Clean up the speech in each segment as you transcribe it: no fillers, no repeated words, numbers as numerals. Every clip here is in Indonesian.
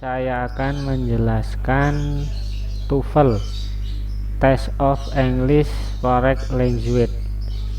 saya akan menjelaskan TOEFL Test of English Foreign Language.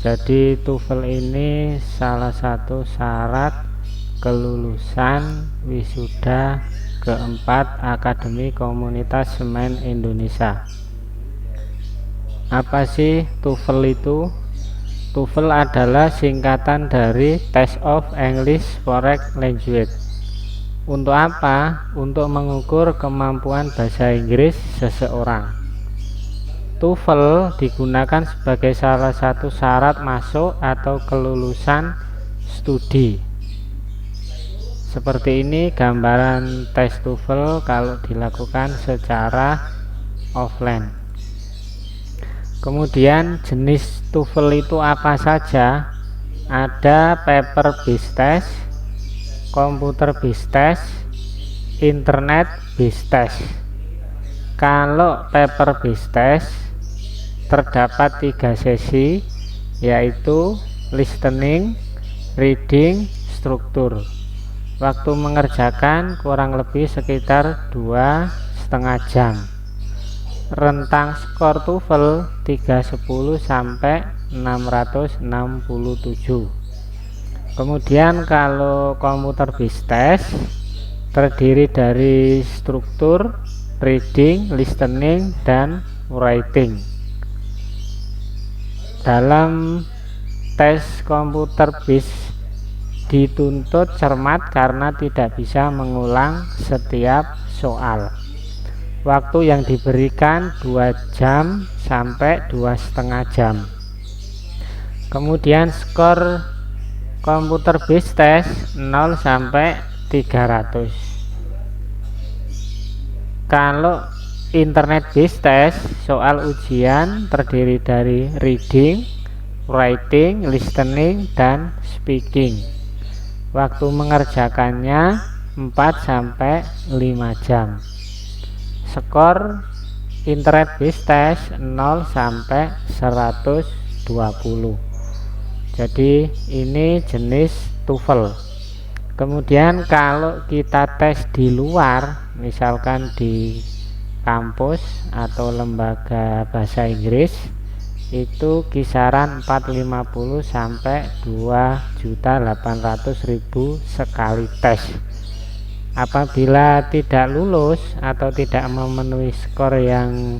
Jadi TOEFL ini salah satu syarat kelulusan wisuda keempat Akademi Komunitas Semen Indonesia. Apa sih TOEFL itu? TOEFL adalah singkatan dari Test of English Foreign Language. Untuk apa? Untuk mengukur kemampuan bahasa Inggris seseorang. TOEFL digunakan sebagai salah satu syarat masuk atau kelulusan studi. Seperti ini gambaran tes TOEFL kalau dilakukan secara offline. Kemudian jenis TOEFL itu apa saja? Ada paper based test, komputer based test, internet based test. Kalau paper based test terdapat 3 sesi, yaitu listening, reading, struktur. Waktu mengerjakan kurang lebih sekitar 2,5 jam. Rentang skor TOEFL 310 sampai 667. Kemudian kalau komputer based test terdiri dari struktur, reading, listening, dan writing. Dalam tes komputer based dituntut cermat karena tidak bisa mengulang setiap soal. Waktu yang diberikan 2 jam sampai 2,5 jam. Kemudian skor komputer based test 0 sampai 300. Kalau internet based test, soal ujian terdiri dari reading, writing, listening, dan speaking. Waktu mengerjakannya 4 sampai 5 jam. Skor internet based test 0 sampai 120. Jadi ini jenis TOEFL. Kemudian kalau kita tes di luar, misalkan di kampus atau lembaga bahasa Inggris, itu kisaran 450 sampai 2.800.000 sekali tes. Apabila tidak lulus atau tidak memenuhi skor yang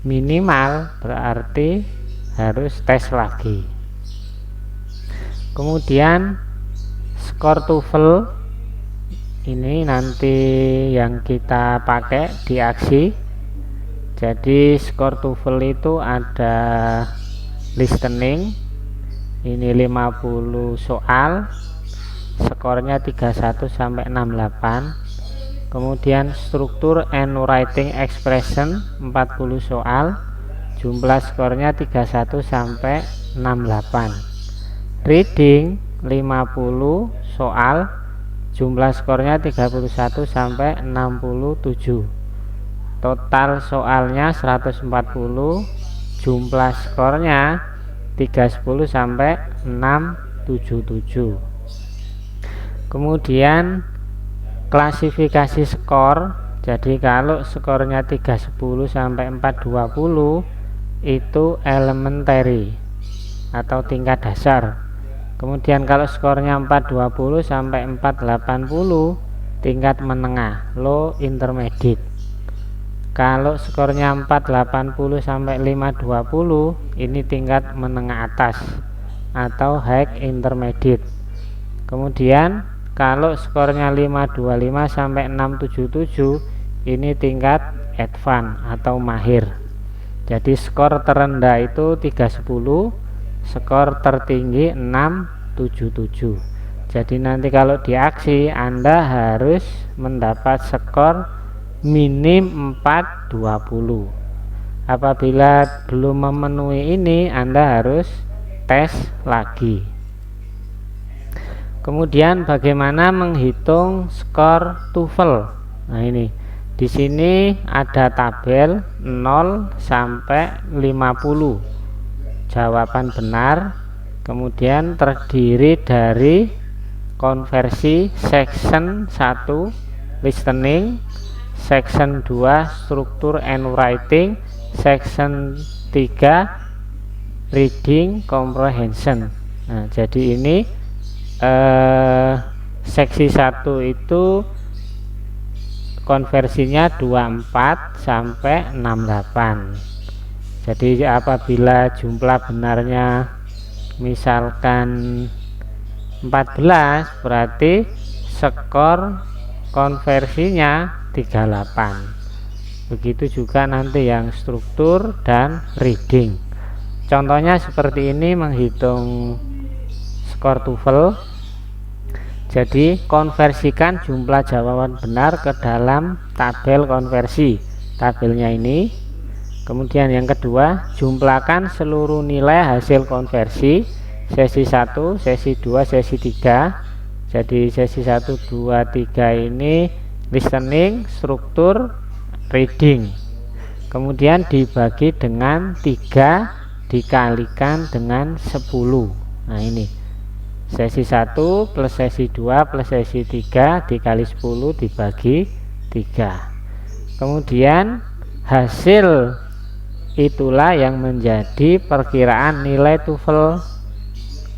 minimal, berarti harus tes lagi. Kemudian skor TOEFL ini nanti yang kita pakai di aksi. Jadi skor TOEFL itu ada listening, ini 50 soal, skornya 31 sampai 68. Kemudian struktur and writing expression 40 soal, jumlah skornya 31 sampai 68. Reading 50 soal, jumlah skornya 31 sampai 67. Total soalnya 140, jumlah skornya 310 sampai 677. Kemudian klasifikasi skor. Jadi kalau skornya 310 sampai 420 itu elementary atau tingkat dasar. Kemudian kalau skornya 420 sampai 480 tingkat menengah, low intermediate. Kalau skornya 480 sampai 520 ini tingkat menengah atas atau high intermediate. Kemudian kalau skornya 525 sampai 677 ini tingkat advance atau mahir. Jadi skor terendah itu 310, skor tertinggi 677. Jadi nanti kalau di aksi Anda harus mendapat skor minim 420. Apabila belum memenuhi ini, Anda harus tes lagi. Kemudian bagaimana menghitung skor TOEFL? Nah ini di sini ada tabel 0 sampai 50. Jawaban benar, kemudian terdiri dari konversi section 1 listening, section 2 struktur and writing, section 3 reading comprehension. Nah, jadi ini seksi 1 itu konversinya 24 sampai 68. Jadi apabila jumlah benarnya misalkan 14, berarti skor konversinya 38. Begitu juga nanti yang struktur dan reading. Contohnya seperti ini menghitung skor TOEFL. Jadi konversikan jumlah jawaban benar ke dalam tabel konversi. Tabelnya ini. Kemudian yang kedua, jumlahkan seluruh nilai hasil konversi sesi 1, sesi 2, sesi 3. Jadi sesi 1, 2, 3 ini listening, struktur, reading. Kemudian dibagi dengan 3 dikalikan dengan 10. Nah, ini sesi 1 plus sesi 2 plus sesi 3 dikali 10 dibagi 3. Kemudian hasil itulah yang menjadi perkiraan nilai TOEFL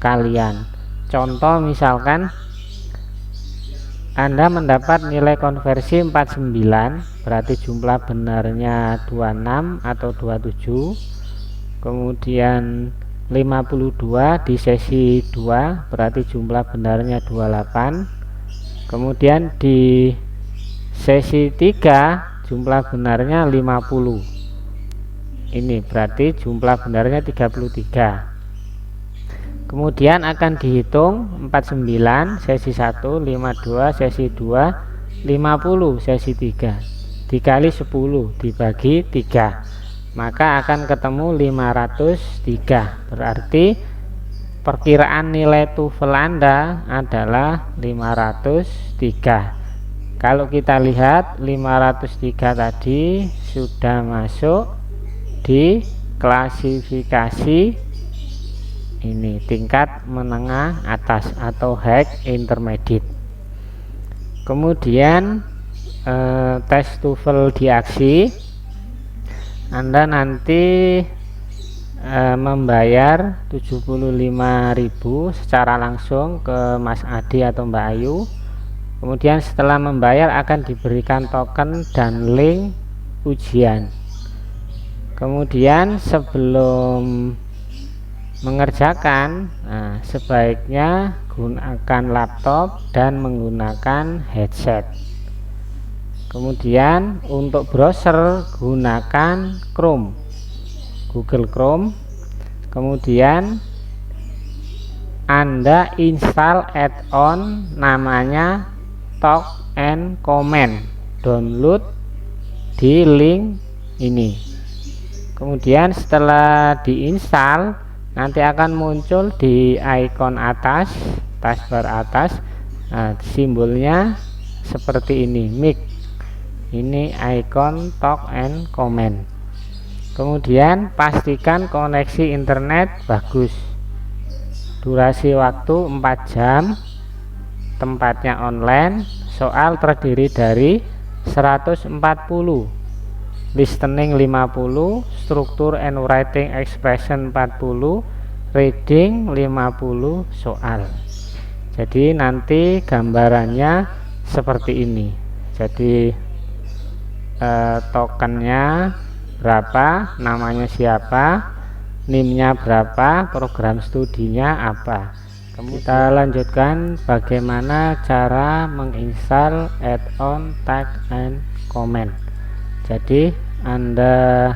kalian. Contoh misalkan Anda mendapat nilai konversi 49, berarti jumlah benarnya 26 atau 27. Kemudian 52 di sesi 2, berarti jumlah benarnya 28. Kemudian di sesi 3 jumlah benarnya 50. Ini berarti jumlah benarnya 33. Kemudian akan dihitung 49 sesi 1, 52 sesi 2, 50 sesi 3 dikali 10 dibagi 3, maka akan ketemu 503. Berarti perkiraan nilai TOEFL Anda adalah 503. Kalau kita lihat 503 tadi sudah masuk di klasifikasi ini tingkat menengah atas atau high intermediate. Kemudian tes TOEFL di aksi, Anda nanti membayar 75.000 secara langsung ke Mas Adi atau Mbak Ayu. Kemudian setelah membayar akan diberikan token dan link ujian. Kemudian sebelum mengerjakan, sebaiknya gunakan laptop dan menggunakan headset. Kemudian untuk browser gunakan Chrome, Google Chrome. Kemudian Anda install add-on namanya Talk and Comment, download di link ini. Kemudian setelah diinstal nanti akan muncul di icon atas, taskbar atas, simbolnya seperti ini, mic. Ini ikon Talk and Comment. Kemudian pastikan koneksi internet bagus. Durasi waktu 4 jam. Tempatnya online. Soal terdiri dari 140. Listening 50, struktur and writing expression 40, reading 50 soal. Jadi nanti gambarannya seperti ini. Jadi tokennya berapa, namanya siapa, NIM-nya berapa, program studinya apa. Kita lanjutkan bagaimana cara menginstal add-on Talk and Comment. Jadi Anda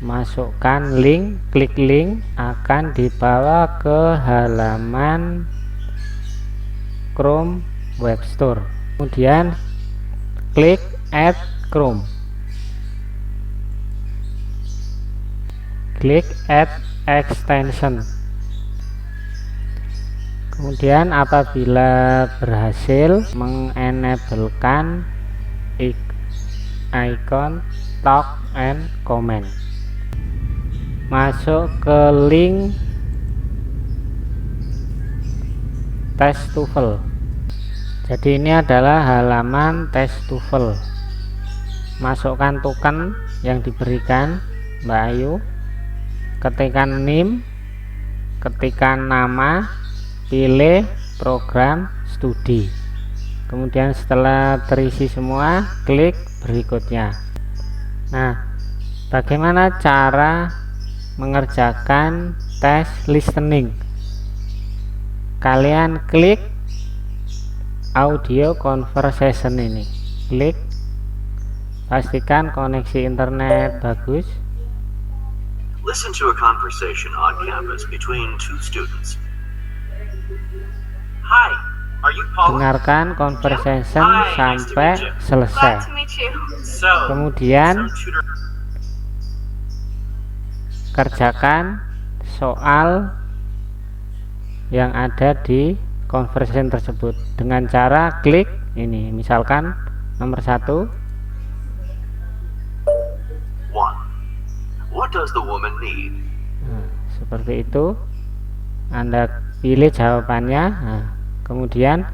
masukkan link, klik link, akan dibawa ke halaman Chrome Web Store. Kemudian klik Add Chrome, klik Add Extension. Kemudian apabila berhasil mengenablekan icon Talk and Comment, masuk ke link tes TOEFL. Jadi ini adalah halaman tes TOEFL. Masukkan token yang diberikan Mbak Ayu, ketikkan NIM, ketikkan nama, pilih program studi. Kemudian setelah terisi semua, klik berikutnya. Nah, bagaimana cara mengerjakan tes listening? Kalian klik audio conversation ini, klik, pastikan koneksi internet bagus. Listen to a conversation on campus between two students. Hi, are you Paula? Dengarkan conversation sampai selesai. Kemudian kerjakan soal yang ada di conversation tersebut dengan cara klik ini, misalkan nomor 1. What does the woman need? Nah, seperti itu, Anda pilih jawabannya. Nah, kemudian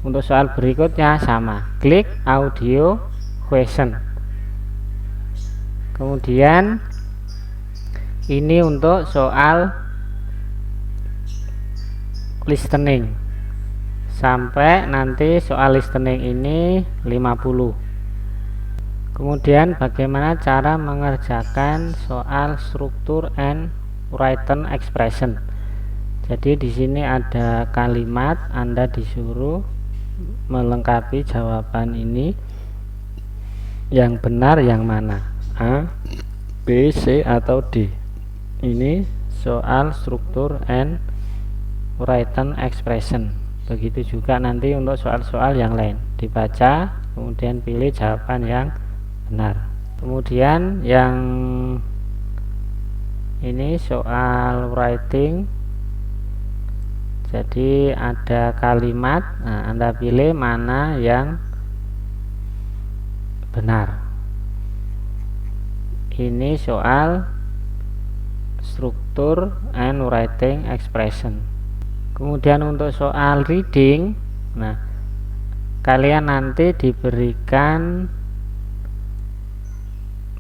untuk soal berikutnya sama, klik audio question. Kemudian ini untuk soal listening, sampai nanti soal listening ini 50. Kemudian bagaimana cara mengerjakan soal struktur and written expression. Jadi di sini ada kalimat, Anda disuruh melengkapi jawaban ini, yang benar yang mana, A, B, C atau D. Ini soal struktur and written expression. Begitu juga nanti untuk soal-soal yang lain, dibaca kemudian pilih jawaban yang benar. Kemudian yang ini soal writing, jadi ada kalimat, nah, Anda pilih mana yang benar. Ini soal struktur and writing expression. Kemudian untuk soal reading, nah, kalian nanti diberikan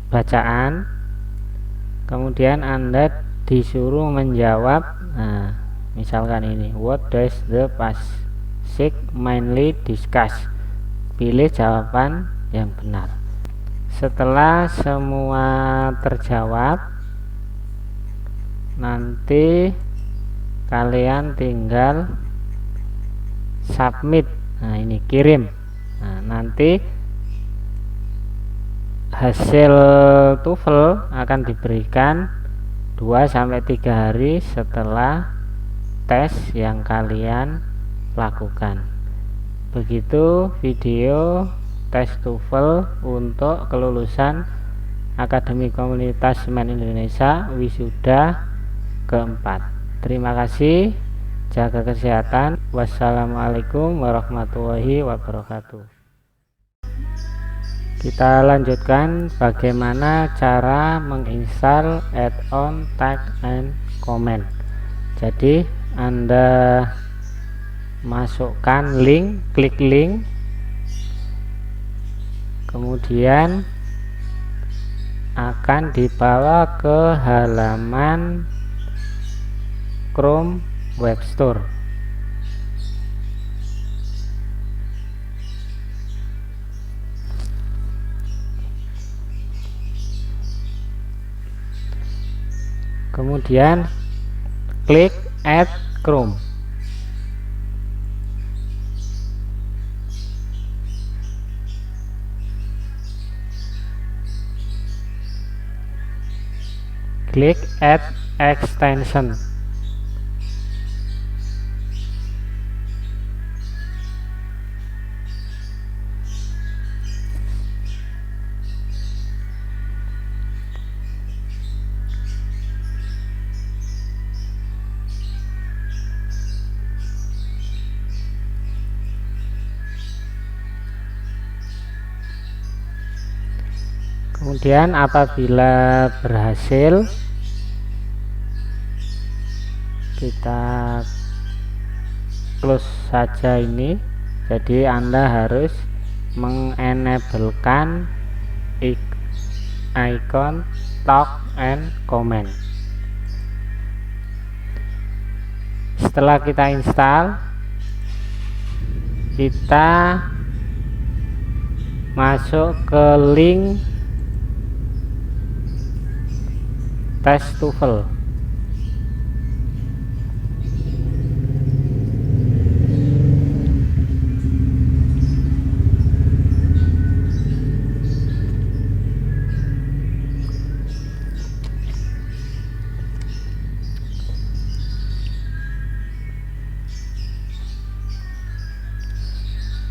bacaan, kemudian Anda disuruh menjawab. Nah, misalkan ini, what does the passage mainly discuss? Pilih jawaban yang benar. Setelah semua terjawab, nanti kalian tinggal submit. Nah, ini kirim. Nah, nanti hasil TOEFL akan diberikan 2-3 hari setelah tes yang kalian lakukan. Begitu video tes TOEFL untuk kelulusan Akademi Komunitas Semen Indonesia wisuda keempat. Terima kasih, jaga kesehatan. Wassalamualaikum warahmatullahi wabarakatuh. Kita lanjutkan bagaimana cara menginstal add-on tag and comment. Jadi Anda masukkan link, klik link, kemudian akan dibawa ke halaman Chrome Web Store. Kemudian klik Add Chrome. Klik Add Extension. Kemudian apabila berhasil, kita close saja ini. Jadi Anda harus mengenablekan icon talk and comment. Setelah kita install, kita masuk ke link tes TOEFL.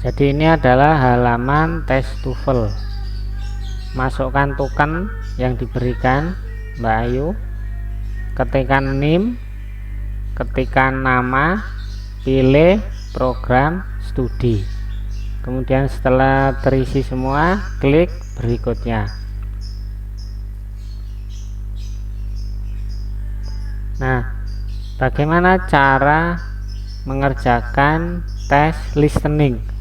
Jadi ini adalah halaman tes TOEFL. Masukkan token yang diberikan Mbak Ayu, ketikkan NIM, ketikkan nama, pilih program studi. Kemudian setelah terisi semua, klik berikutnya. Nah, bagaimana cara mengerjakan tes listening?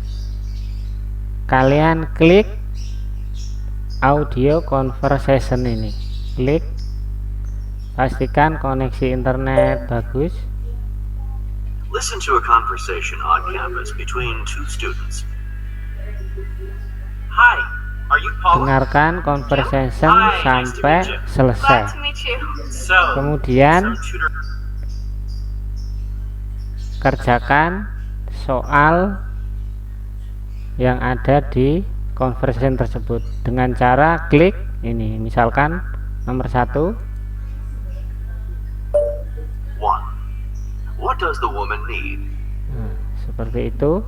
Kalian klik audio conversation ini, klik, pastikan koneksi internet bagus. Listen to a conversation on campus between two students. Hi, are you Paula? Dengarkan conversation sampai selesai. Kemudian kerjakan soal yang ada di conversation tersebut dengan cara klik ini, misalkan nomor 1. What does the woman need? Nah, seperti itu.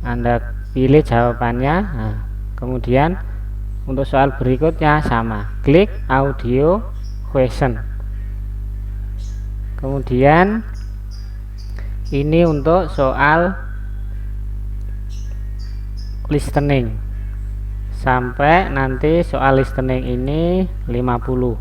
Anda pilih jawabannya. Nah, kemudian untuk soal berikutnya sama, klik audio question. Kemudian ini untuk soal listening, sampai nanti soal listening ini 50.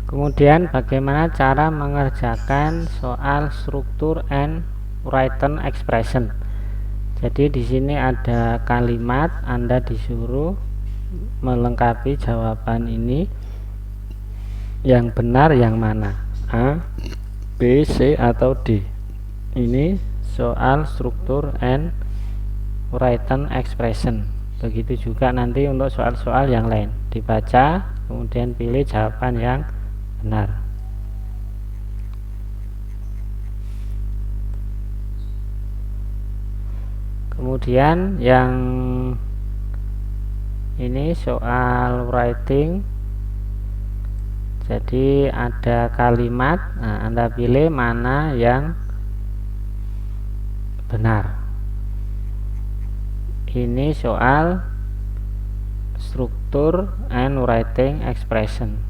Kemudian bagaimana cara mengerjakan soal struktur and written expression. Jadi di sini ada kalimat, Anda disuruh melengkapi jawaban ini, yang benar yang mana, A, B, C atau D. Ini soal struktur and written expression. Begitu juga nanti untuk soal-soal yang lain, dibaca kemudian pilih jawaban yang benar. Kemudian yang ini soal writing, jadi ada kalimat, nah Anda pilih mana yang benar. Ini soal struktur and writing expression.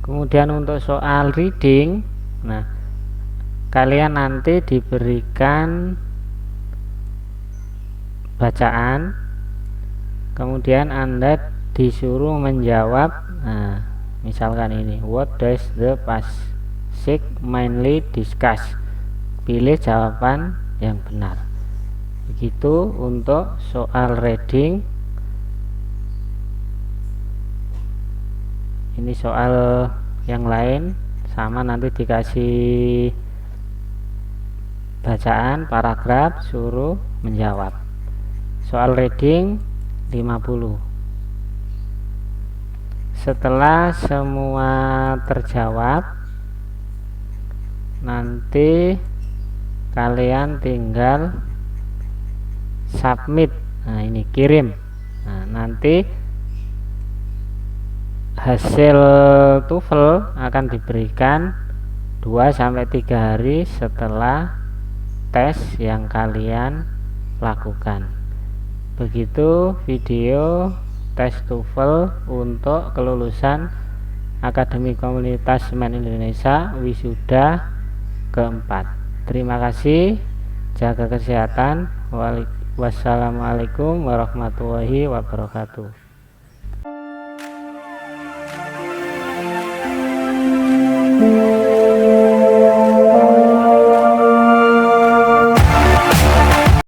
Kemudian untuk soal reading, nah kalian nanti diberikan bacaan, kemudian Anda disuruh menjawab. Nah, misalkan ini, what does the passage mainly discuss? Pilih jawaban yang benar. Begitu untuk soal reading. Ini soal yang lain sama, nanti dikasih bacaan paragraf, suruh menjawab. Soal reading 50. Setelah semua terjawab, nanti kalian tinggal submit. Nah, ini kirim. Nah, nanti hasil TOEFL akan diberikan 2-3 hari setelah tes yang kalian lakukan. Begitu video tes TOEFL untuk kelulusan Akademi Komunitas Semen Indonesia wisuda keempat. Terima kasih, jaga kesehatan. Wassalamualaikum warahmatullahi wabarakatuh.